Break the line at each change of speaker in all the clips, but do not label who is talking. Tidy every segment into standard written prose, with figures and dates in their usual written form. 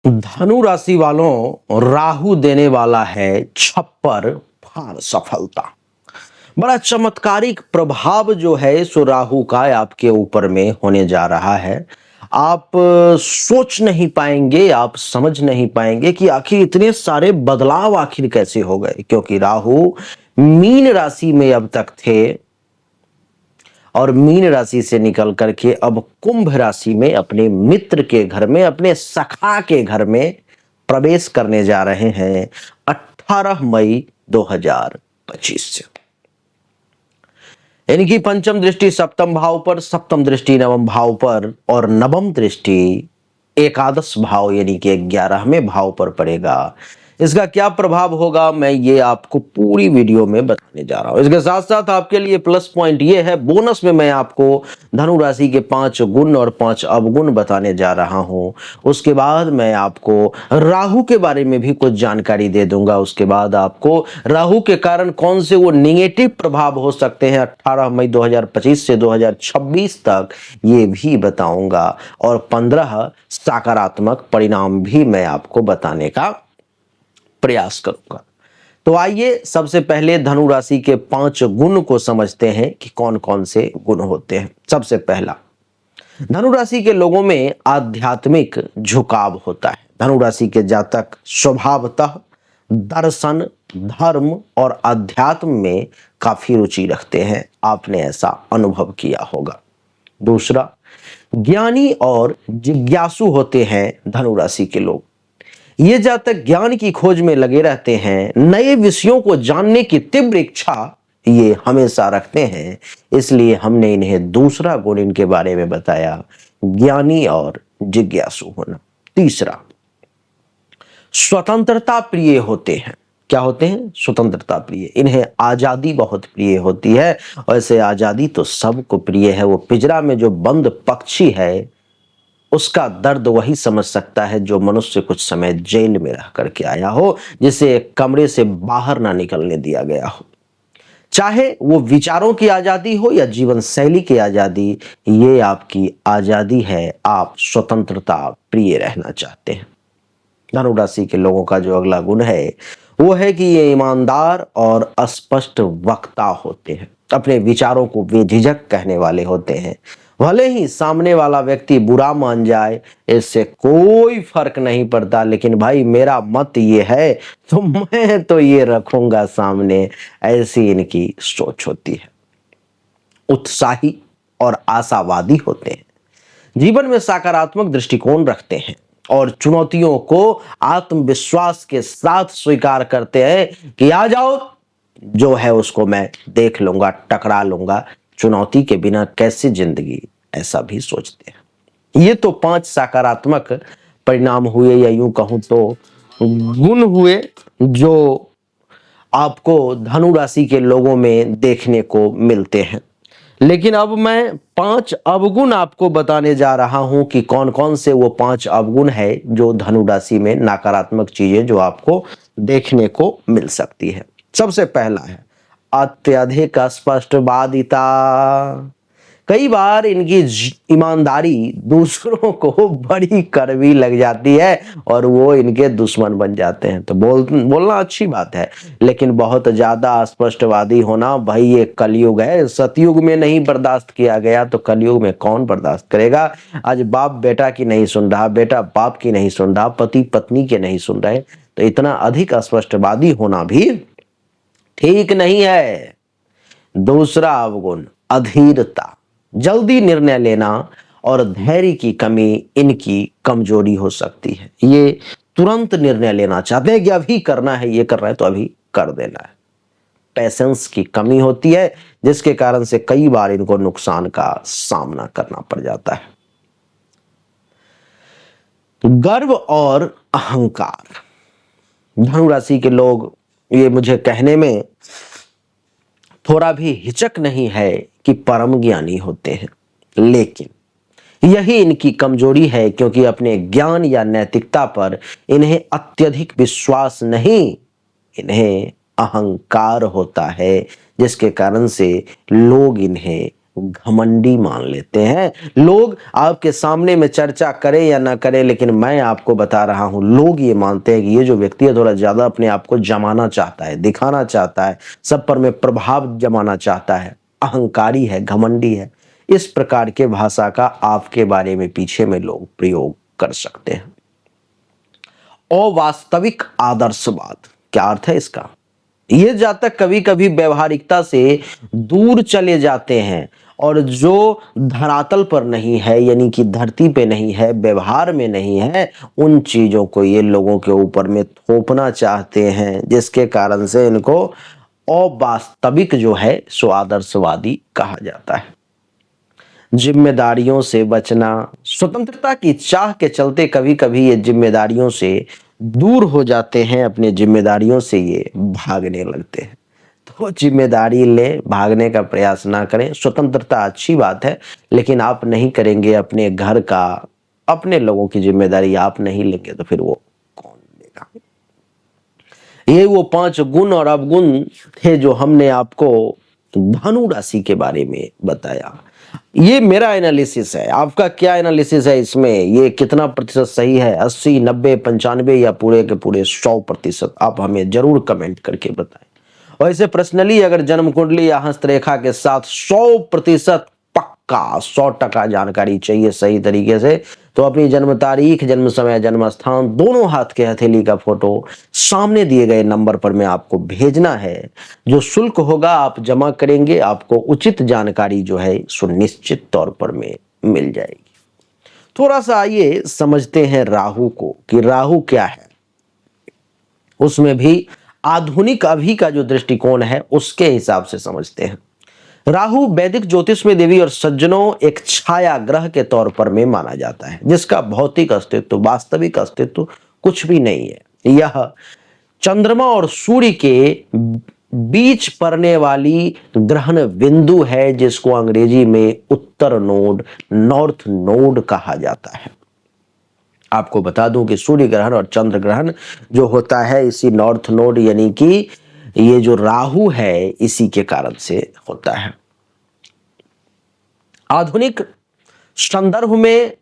धनु राशि वालों, राहु देने वाला है छप्पर फाड़ सफलता। बड़ा चमत्कारिक प्रभाव जो है सो राहु का आपके ऊपर में होने जा रहा है। आप सोच नहीं पाएंगे, आप समझ नहीं पाएंगे कि आखिर इतने सारे बदलाव आखिर कैसे हो गए, क्योंकि राहु मीन राशि में अब तक थे और मीन राशि से निकल करके अब कुंभ राशि में अपने मित्र के घर में, अपने सखा के घर में प्रवेश करने जा रहे हैं 18 मई 2025 से। इनकी पंचम दृष्टि सप्तम भाव पर, सप्तम दृष्टि नवम भाव पर और नवम दृष्टि एकादश भाव यानी कि 11वें भाव पर पड़ेगा। इसका क्या प्रभाव होगा मैं ये आपको पूरी वीडियो में बताने जा रहा हूं। इसके साथ साथ आपके लिए प्लस पॉइंट ये है, बोनस में मैं आपको धनु राशि के 5 गुण और 5 अवगुण बताने जा रहा हूं। उसके बाद मैं आपको राहु के बारे में भी कुछ जानकारी दे दूंगा। उसके बाद आपको राहु के कारण कौन से वो निगेटिव प्रभाव हो सकते हैं 18 मई 2025 से 2026 तक, ये भी बताऊंगा और 15 सकारात्मक परिणाम भी मैं आपको बताने का प्रयास करूंगा। तो आइए सबसे पहले धनु राशि के 5 गुण को समझते हैं कि कौन कौन से गुण होते हैं। सबसे पहला, धनु राशि के लोगों में आध्यात्मिक झुकाव होता है। धनु राशि के जातक स्वभावतः दर्शन, धर्म और अध्यात्म में काफी रुचि रखते हैं। आपने ऐसा अनुभव किया होगा। दूसरा, ज्ञानी और जिज्ञासु होते हैं धनु राशि के लोग। ये जातक ज्ञान की खोज में लगे रहते हैं, नए विषयों को जानने की तीव्र इच्छा ये हमेशा रखते हैं। इसलिए हमने इन्हें दूसरा गुण इनके बारे में बताया, ज्ञानी और जिज्ञासु होना। तीसरा, स्वतंत्रता प्रिय होते हैं। क्या होते हैं? स्वतंत्रता प्रिय। इन्हें आजादी बहुत प्रिय होती है। वैसे आजादी तो सबको प्रिय है। वो पिंजरा में जो बंद पक्षी है उसका दर्द वही समझ सकता है जो मनुष्य कुछ समय जेल में रह करके आया हो, जिसे कमरे से बाहर ना निकलने दिया गया हो। चाहे वो विचारों की आजादी हो या जीवन शैली की आजादी, ये आपकी आजादी है। आप स्वतंत्रता प्रिय रहना चाहते हैं। धनु राशि के लोगों का जो अगला गुण है वो है कि ये ईमानदार और स्पष्ट वक्ता होते हैं। अपने विचारों को बेझिझक कहने वाले होते हैं। भले ही सामने वाला व्यक्ति बुरा मान जाए, इससे कोई फर्क नहीं पड़ता, लेकिन भाई मेरा मत ये है तो मैं तो ये रखूंगा सामने, ऐसी इनकी सोच होती है। उत्साही और आशावादी होते हैं। जीवन में सकारात्मक दृष्टिकोण रखते हैं और चुनौतियों को आत्मविश्वास के साथ स्वीकार करते हैं कि आ जाओ, जो है उसको मैं देख लूंगा, टकरा लूंगा, चुनौती के बिना कैसे जिंदगी, ऐसा भी सोचते हैं। ये तो 5 सकारात्मक परिणाम हुए या यूं कहूं तो गुण हुए जो आपको धनु राशि के लोगों में देखने को मिलते हैं। लेकिन अब मैं 5 अवगुण आपको बताने जा रहा हूं कि कौन कौन से वो 5 अवगुण है जो धनु राशि में नकारात्मक चीजें जो आपको देखने को मिल सकती है। सबसे पहला है अत्यधिक स्पष्टवादिता। कई बार इनकी ईमानदारी दूसरों को बड़ी कड़वी लग जाती है और वो इनके दुश्मन बन जाते हैं। तो बोलना अच्छी बात है, लेकिन बहुत ज्यादा स्पष्टवादी होना, भाई ये कलयुग है। सतयुग में नहीं बर्दाश्त किया गया तो कलयुग में कौन बर्दाश्त करेगा। आज बाप बेटा की नहीं सुन रहा, बेटा बाप की नहीं सुन रहा, पति पत्नी के नहीं सुन रहे, तो इतना अधिक स्पष्टवादी होना भी ठीक नहीं है। दूसरा अवगुण अधीरता। जल्दी निर्णय लेना और धैर्य की कमी इनकी कमजोरी हो सकती है। ये तुरंत निर्णय लेना चाहते हैं कि अभी करना है, ये कर रहे हैं तो अभी कर देना है। पेशेंस की कमी होती है, जिसके कारण से कई बार इनको नुकसान का सामना करना पड़ जाता है। गर्व और अहंकार। धनु राशि के लोग, ये मुझे कहने में थोड़ा भी हिचक नहीं है कि परम ज्ञानी होते हैं, लेकिन यही इनकी कमजोरी है, क्योंकि अपने ज्ञान या नैतिकता पर इन्हें अत्यधिक विश्वास नहीं, इन्हें अहंकार होता है, जिसके कारण से लोग इन्हें घमंडी मान लेते हैं। लोग आपके सामने में चर्चा करे या ना करे, लेकिन मैं आपको बता रहा हूं, लोग ये मानते हैं कि ये जो व्यक्ति है थोड़ा ज्यादा अपने आप को जमाना चाहता है, दिखाना चाहता है, सब पर में प्रभाव जमाना चाहता है, अहंकारी है, घमंडी है। इस प्रकार के भाषा का आपके बारे में पीछे में लोग प्रयोग कर सकते हैं। अवास्तविक आदर्शवाद, क्या अर्थ है इसका? ये जातक कभी कभी व्यवहारिकता से दूर चले जाते हैं और जो धरातल पर नहीं है, यानी कि धरती पे नहीं है, व्यवहार में नहीं है, उन चीजों को ये लोगों के ऊपर में थोपना चाहते हैं, जिसके कारण से इनको अवास्तविक जो है सो आदर्शवादी कहा जाता है। जिम्मेदारियों से बचना, स्वतंत्रता की चाह के चलते कभी कभी ये जिम्मेदारियों से दूर हो जाते हैं, अपनी जिम्मेदारियों से ये भागने लगते हैं। तो जिम्मेदारी ले, भागने का प्रयास ना करें। स्वतंत्रता अच्छी बात है, लेकिन आप नहीं करेंगे अपने घर का, अपने लोगों की जिम्मेदारी आप नहीं लेंगे तो फिर वो कौन लेगा? ये वो 5 गुण और अवगुण थे जो हमने आपको धनु राशि के बारे में बताया। ये मेरा एनालिसिस है, आपका क्या एनालिसिस है इसमें? ये कितना प्रतिशत सही है? 80, 90, 95 या पूरे के पूरे 100%? आप हमें जरूर कमेंट करके बताएं। और इसे पर्सनली अगर जन्म कुंडली या हस्तरेखा के साथ 100% पक्का 100% जानकारी चाहिए सही तरीके से, तो अपनी जन्म तारीख, जन्म समय, जन्म स्थान, दोनों हाथ के हथेली का फोटो सामने दिए गए नंबर पर में आपको भेजना है। जो शुल्क होगा आप जमा करेंगे, आपको उचित जानकारी जो है सुनिश्चित तौर पर में मिल जाएगी। थोड़ा सा आइए समझते हैं राहु को, कि राहु क्या है। उसमें भी आधुनिक अभी का जो दृष्टिकोण है उसके हिसाब से समझते हैं। राहु वैदिक ज्योतिष में देवी और सज्जनों एक छाया ग्रह के तौर पर में माना जाता है, जिसका भौतिक अस्तित्व, वास्तविक अस्तित्व कुछ भी नहीं है। यह चंद्रमा और सूर्य के बीच पड़ने वाली ग्रहण बिंदु है, जिसको अंग्रेजी में उत्तर नोड, नॉर्थ नोड कहा जाता है। आपको बता दूं कि सूर्य ग्रहण और चंद्र ग्रहण जो होता है इसी नॉर्थ नोड, यानी कि ये जो राहु है इसी के कारण से होता है। आधुनिक संदर्भ में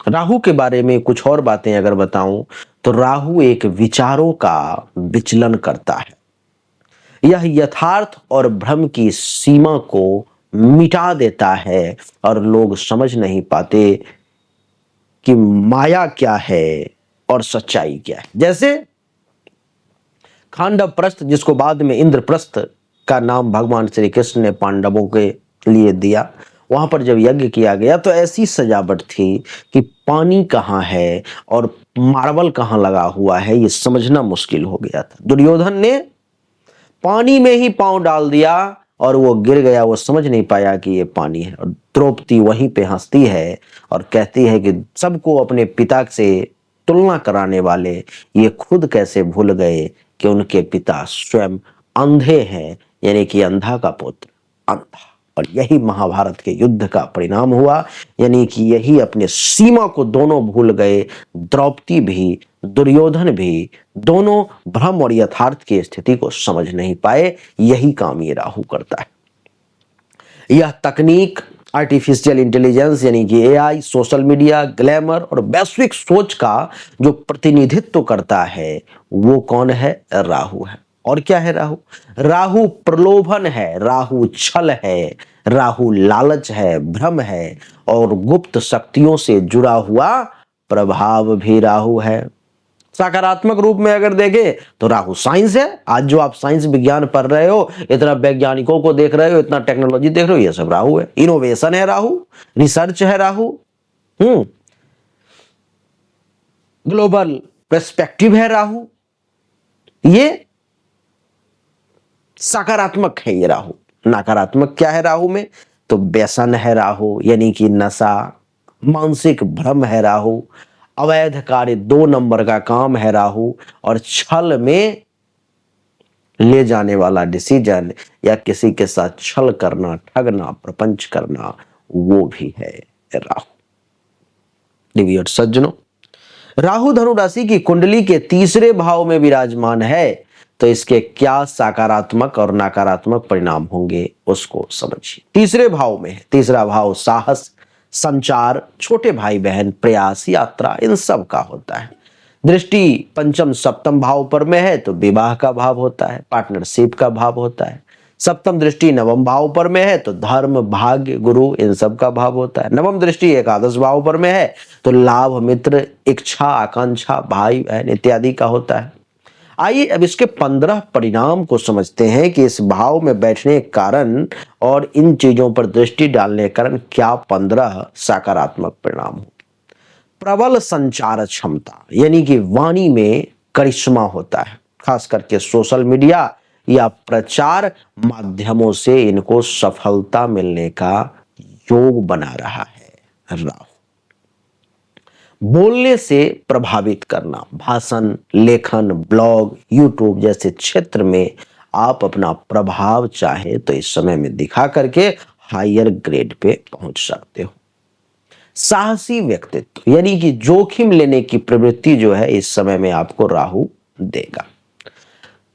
राहु के बारे में कुछ और बातें अगर बताऊं तो राहु एक विचारों का विचलन करता है। यह यथार्थ और भ्रम की सीमा को मिटा देता है और लोग समझ नहीं पाते कि माया क्या है और सच्चाई क्या है। जैसे खांडव प्रस्थ, जिसको बाद में इंद्रप्रस्थ का नाम भगवान श्री कृष्ण ने पांडवों के लिए दिया, वहां पर जब यज्ञ किया गया तो ऐसी सजावट थी कि पानी कहाँ है और मार्बल कहाँ लगा हुआ है ये समझना मुश्किल हो गया था। दुर्योधन ने पानी में ही पांव डाल दिया और वो गिर गया, वो समझ नहीं पाया कि ये पानी है। और द्रौपदी वहीं पे हंसती है और कहती है कि सबको अपने पिता से तुलना कराने वाले ये खुद कैसे भूल गए कि उनके पिता स्वयं अंधे हैं, यानी कि अंधा का पुत्र अंधा। और यही महाभारत के युद्ध का परिणाम हुआ, यानी कि यही अपने सीमा को दोनों भूल गए। द्रौपदी भी, दुर्योधन भी, दोनों भ्रम और यथार्थ की स्थिति को समझ नहीं पाए। यही काम ये राहु करता है। यह तकनीक, आर्टिफिशियल इंटेलिजेंस यानी कि एआई, सोशल मीडिया, ग्लैमर और वैश्विक सोच का जो प्रतिनिधित्व करता है वो कौन है? राहु है। और क्या है राहु? राहु प्रलोभन है, राहु छल है, राहु लालच है, भ्रम है और गुप्त शक्तियों से जुड़ा हुआ प्रभाव भी राहु है। सकारात्मक रूप में अगर देखें तो राहु साइंस है। आज जो आप साइंस विज्ञान पढ़ रहे हो, इतना वैज्ञानिकों को देख रहे हो, इतना टेक्नोलॉजी देख रहे हो, ये सब राहु है। इनोवेशन है राहु, रिसर्च है राहु, ग्लोबल पर्सपेक्टिव है राहु। ये सकारात्मक है ये राहु। नकारात्मक क्या है राहु में? तो व्यसन है राहु, यानी कि नशा, मानसिक भ्रम है राहु, अवैध कार्य 2 नंबर का काम है राहु, और छल में ले जाने वाला डिसीजन या किसी के साथ छल करना, ठगना, प्रपंच करना, वो भी है राहु। डिवियर सज्जनों, राहु धनु राशि की कुंडली के तीसरे भाव में विराजमान है, तो इसके क्या सकारात्मक और नकारात्मक परिणाम होंगे उसको समझिए। तीसरे भाव में है, तीसरा भाव साहस, संचार, छोटे भाई बहन, प्रयास, यात्रा, इन सब का होता है। दृष्टि पंचम सप्तम भाव पर में है तो विवाह का भाव होता है, पार्टनरशिप का भाव होता है। सप्तम दृष्टि नवम भाव पर में है तो धर्म, भाग्य, गुरु, इन सब का भाव होता है। नवम दृष्टि एकादश भाव पर में है तो लाभ, मित्र, इच्छा, आकांक्षा, भाई बहन इत्यादि का होता है। आइए अब इसके 15 परिणाम को समझते हैं कि इस भाव में बैठने के कारण और इन चीजों पर दृष्टि डालने के कारण क्या 15 सकारात्मक परिणाम हो। प्रबल संचार क्षमता, यानी कि वाणी में करिश्मा होता है, खास करके सोशल मीडिया या प्रचार माध्यमों से इनको सफलता मिलने का योग बना रहा है राहु। बोलने से प्रभावित करना, भाषण, लेखन, ब्लॉग, यूट्यूब जैसे क्षेत्र में आप अपना प्रभाव चाहे तो इस समय में दिखा करके हायर ग्रेड पे पहुंच सकते हो। साहसी व्यक्तित्व, यानी कि जोखिम लेने की प्रवृत्ति जो है इस समय में आपको राहु देगा।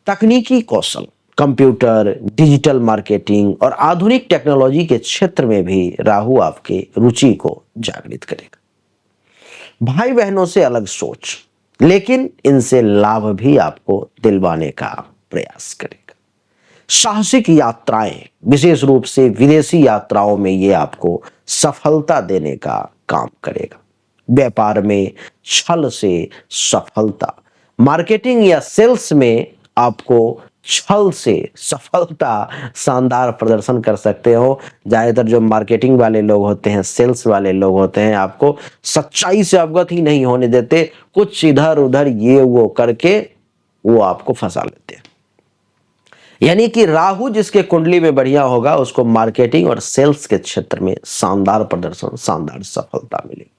तकनीकी कौशल, कंप्यूटर, डिजिटल मार्केटिंग और आधुनिक टेक्नोलॉजी के क्षेत्र में भी राहु आपके रुचि को जागृत करेगा। भाई बहनों से अलग सोच, लेकिन इनसे लाभ भी आपको दिलवाने का प्रयास करेगा। साहसिक यात्राएं, विशेष रूप से विदेशी यात्राओं में ये आपको सफलता देने का काम करेगा। व्यापार में छल से सफलता, मार्केटिंग या सेल्स में आपको छल से सफलता, शानदार प्रदर्शन कर सकते हो। ज्यादातर जो मार्केटिंग वाले लोग होते हैं, सेल्स वाले लोग होते हैं, आपको सच्चाई से अवगत ही नहीं होने देते, कुछ इधर उधर ये वो करके वो आपको फंसा लेते हैं। यानी कि राहु जिसके कुंडली में बढ़िया होगा उसको मार्केटिंग और सेल्स के क्षेत्र में शानदार प्रदर्शन, शानदार सफलता मिलेगी।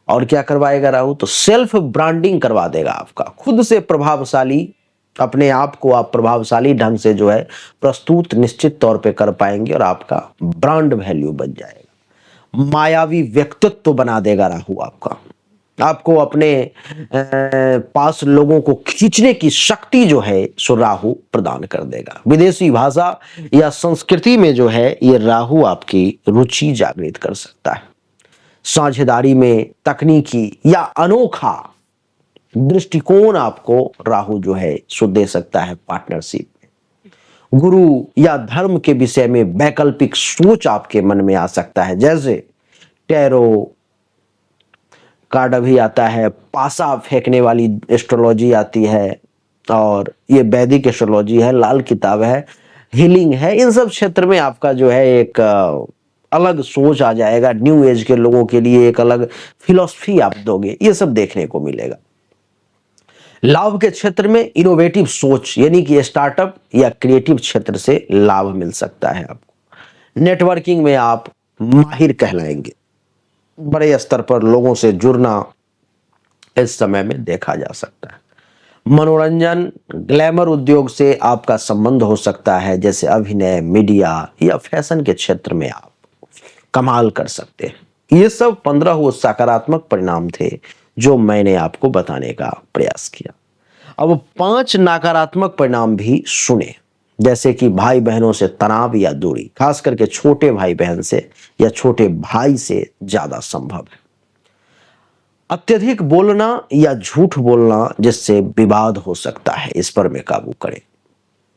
और क्या करवाएगा राहु, तो सेल्फ ब्रांडिंग करवा देगा आपका। खुद से प्रभावशाली, अपने आप को आप प्रभावशाली ढंग से जो है प्रस्तुत निश्चित तौर पे कर पाएंगे और आपका ब्रांड वैल्यू बन जाएगा। मायावी व्यक्तित्व बना देगा राहु आपका, आपको अपने पास लोगों को खींचने की शक्ति जो है सो राहु प्रदान कर देगा। विदेशी भाषा या संस्कृति में जो है ये राहु आपकी रुचि जागृत कर सकता है। साझेदारी में तकनीकी या अनोखा दृष्टिकोण आपको राहु जो है सो दे सकता है पार्टनरशिप में। गुरु या धर्म के विषय में वैकल्पिक सोच आपके मन में आ सकता है, जैसे टैरो कार्ड भी आता है, पासा फेंकने वाली एस्ट्रोलॉजी आती है, और ये वैदिक एस्ट्रोलॉजी है, लाल किताब है, हीलिंग है। इन सब क्षेत्र में आपका जो है एक अलग सोच आ जाएगा। न्यू एज के लोगों के लिए एक अलग फिलॉसफी आप दोगे, ये सब देखने को मिलेगा। लाभ के क्षेत्र में इनोवेटिव सोच, यानी कि स्टार्टअप या क्रिएटिव क्षेत्र से लाभ मिल सकता है आपको। नेटवर्किंग में आप माहिर कहलाएंगे। बड़े स्तर पर लोगों से जुड़ना इस समय में देखा जा सकता है। मनोरंजन, ग्लैमर उद्योग से आपका संबंध हो सकता है, जैसे अभिनय, मीडिया या फैशन के क्षेत्र में आप कमाल कर सकते हैं। ये सब 15 वो सकारात्मक परिणाम थे जो मैंने आपको बताने का प्रयास किया। अब 5 नकारात्मक परिणाम भी सुने, जैसे कि भाई बहनों से तनाव या दूरी, खास करके छोटे भाई बहन से या छोटे भाई से ज्यादा संभव है। अत्यधिक बोलना या झूठ बोलना जिससे विवाद हो सकता है, इस पर में काबू करें।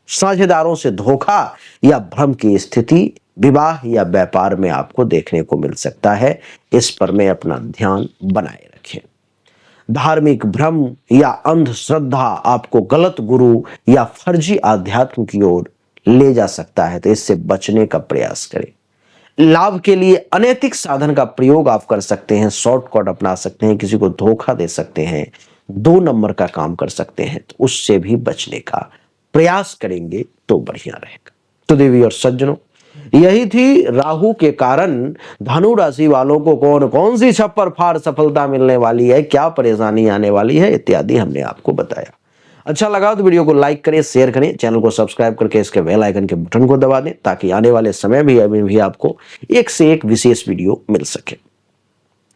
साझेदारों से धोखा या भ्रम की स्थिति विवाह या व्यापार में आपको देखने को मिल सकता है, इस पर में अपना ध्यान बनाए रखें। धार्मिक भ्रम या अंधश्रद्धा आपको गलत गुरु या फर्जी आध्यात्म की ओर ले जा सकता है, तो इससे बचने का प्रयास करें। लाभ के लिए अनैतिक साधन का प्रयोग आप कर सकते हैं, शॉर्टकट अपना सकते हैं, किसी को धोखा दे सकते हैं, 2 नंबर का काम कर सकते हैं, तो उससे भी बचने का प्रयास करेंगे तो बढ़िया रहेगा। तो देवी और सज्जनों, यही थी राहु के कारण धनु राशि वालों को कौन कौन सी छप्पर फाड़ सफलता मिलने वाली है, क्या परेशानी आने वाली है, इत्यादि हमने आपको बताया। अच्छा लगा तो वीडियो को लाइक करें, शेयर करें, चैनल को सब्सक्राइब करके इसके बेल आइकन के बटन को दबा दें, ताकि आने वाले समय में भी आपको एक से एक विशेष वीडियो मिल सके।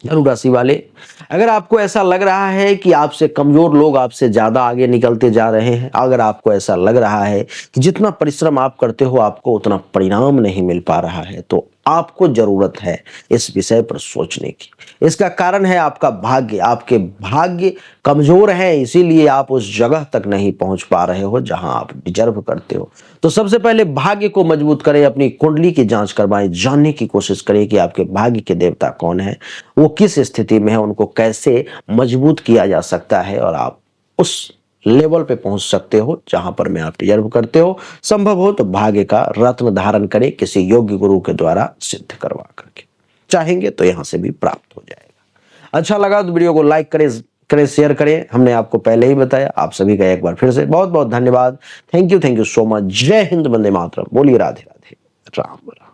धनु राशि वाले, अगर आपको ऐसा लग रहा है कि आपसे कमजोर लोग आपसे ज्यादा आगे निकलते जा रहे हैं, अगर आपको ऐसा लग रहा है कि जितना परिश्रम आप करते हो आपको उतना परिणाम नहीं मिल पा रहा है, तो आपको जरूरत है इस विषय पर सोचने की। इसका कारण है आपका भाग्य। आपके भाग्य कमजोर हैं, इसीलिए आप उस जगह तक नहीं पहुंच पा रहे हो जहां आप डिजर्व करते हो। तो सबसे पहले भाग्य को मजबूत करें, अपनी कुंडली की जांच करवाएं, जानने की कोशिश करें कि आपके भाग्य के देवता कौन है, वो किस स्थिति में है, उनको कैसे मजबूत किया जा सकता है और आप उस लेवल पे पहुंच सकते हो जहां पर मैं आप डिजर्व करते हो। संभव हो तो भाग्य का रत्न धारण करें, किसी योग्य गुरु के द्वारा सिद्ध करवा करके। चाहेंगे तो यहां से भी प्राप्त हो जाएगा। अच्छा लगा तो वीडियो को लाइक करें, शेयर करें। हमने आपको पहले ही बताया। आप सभी का एक बार फिर से बहुत बहुत धन्यवाद। Thank you so much. जय हिंद, वंदे मातरम। बोलिए राधे राधे, राम राम।